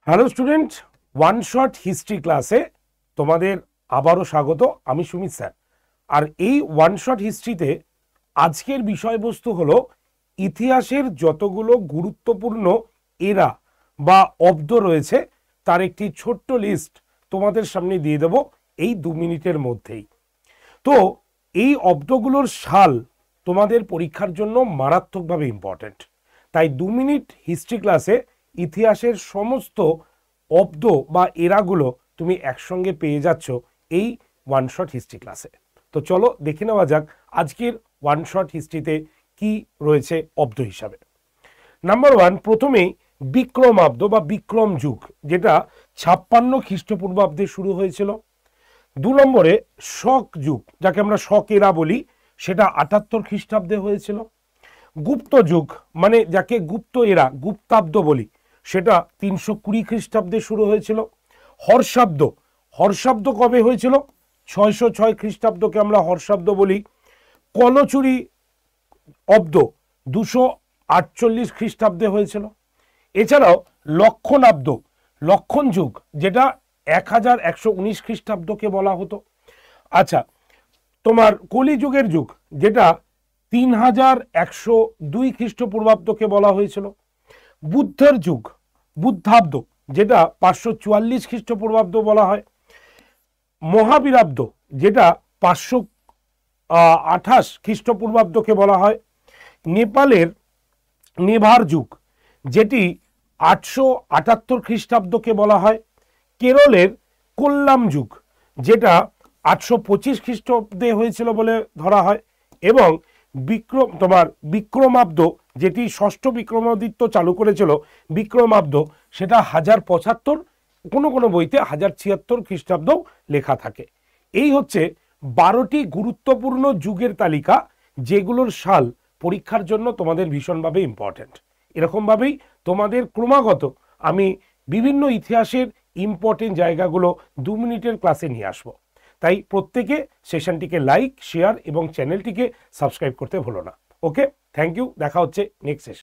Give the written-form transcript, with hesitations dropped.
Hello student, one shot history ক্লাসে তোমাদের আবারও স্বাগত। আমি সুমিত স্যার। আর এই ওয়ান শট হিস্ট্রিতে আজকের বিষয়বস্তু হলো ইতিহাসের যতগুলো গুরুত্বপূর্ণ এরা বা অব্দ রয়েছে তার একটি ছোট্ট লিস্ট তোমাদের সামনে দিয়ে দেব এই 2 মিনিটের মধ্যেই। তো এই অব্দগুলোর সাল তোমাদের পরীক্ষার জন্য মারাত্মকভাবে ইম্পর্ট্যান্ট। তাই 2 মিনিট হিস্ট্রি ক্লাসে ইতিহাসের সমস্ত অব্দ বা এরাগুলো তুমি একসঙ্গে পেয়ে যাচ্ছ এই ওয়ান শট হিস্ট্রি ক্লাসে। তো চলো দেখে নেওয়া যাক আজকের ওয়ান শট হিস্ট্রিতে কি রয়েছে অব্দ হিসাবে। নাম্বার 1, প্রথমেই বিক্রমাব্দ বা বিক্রম যুগ, যেটা 56 খ্রিস্টপূর্বাব্দে শুরু হয়েছিল। 2 নম্বরে শক যুগ, যাকে আমরা শক এরা বলি, সেটা 78 খ্রিস্টাব্দে হয়েছিল। গুপ্ত যুগ মানে যাকে গুপ্ত এরা গুপ্তাব্দ বলি, সেটা 320 খ্রিস্টাব্দে শুরু হয়েছিল। হর্ষাব্দ কবে হয়েছিল? 606 খ্রিস্টাব্দকে আমরা হর্ষাব্দ বলি। কলচুরি অব্দ 248 খ্রিস্টাব্দে হয়েছিল। এছাড়াও লক্ষণ যুগ, যেটা 1119 খ্রিস্টাব্দকে বলা হতো। আচ্ছা, তোমার কলিযুগের যুগ, যেটা 3102 খ্রিস্টপূর্বাব্দকে বলা হয়েছিল। বুদ্ধের যুগ, বুদ্ধাব্দ, যেটা 544 খ্রিস্টপূর্বাব্দ বলা হয়। মহাবীরাব্দ, যেটা 528 খ্রিস্টপূর্বাব্দকে বলা হয়। নেপালের নেভার যুগ, যেটি 878 খ্রিস্টাব্দকে বলা হয়। কেরলের কোল্লাম যুগ, যেটা 825 খ্রিস্টাব্দে হয়েছিল বলে ধরা হয়। এবং বিক্রমাব্দ, যেটি ষষ্ঠ বিক্রমাদিত্য চালু করেছিল, বিক্রমাব্দ, সেটা 1075, কোনো কোনো বইতে 1076 খ্রিস্টাব্দ লেখা থাকে। এই হচ্ছে 12টি গুরুত্বপূর্ণ যুগের তালিকা, যেগুলোর সাল পরীক্ষার জন্য তোমাদের ভীষণভাবে ইম্পর্ট্যান্ট। এরকমভাবেই তোমাদের ক্রমাগত আমি বিভিন্ন ইতিহাসের ইম্পর্টেন্ট জায়গাগুলো 2 মিনিটের ক্লাসে নিয়ে আসবো। তাই প্রত্যেকে সেশনটিকে লাইক, শেয়ার এবং চ্যানেলটিকে সাবস্ক্রাইব করতে ভুলো না। ওকে, থ্যাংক ইউ। দেখা হচ্ছে নেক্সট সেশন।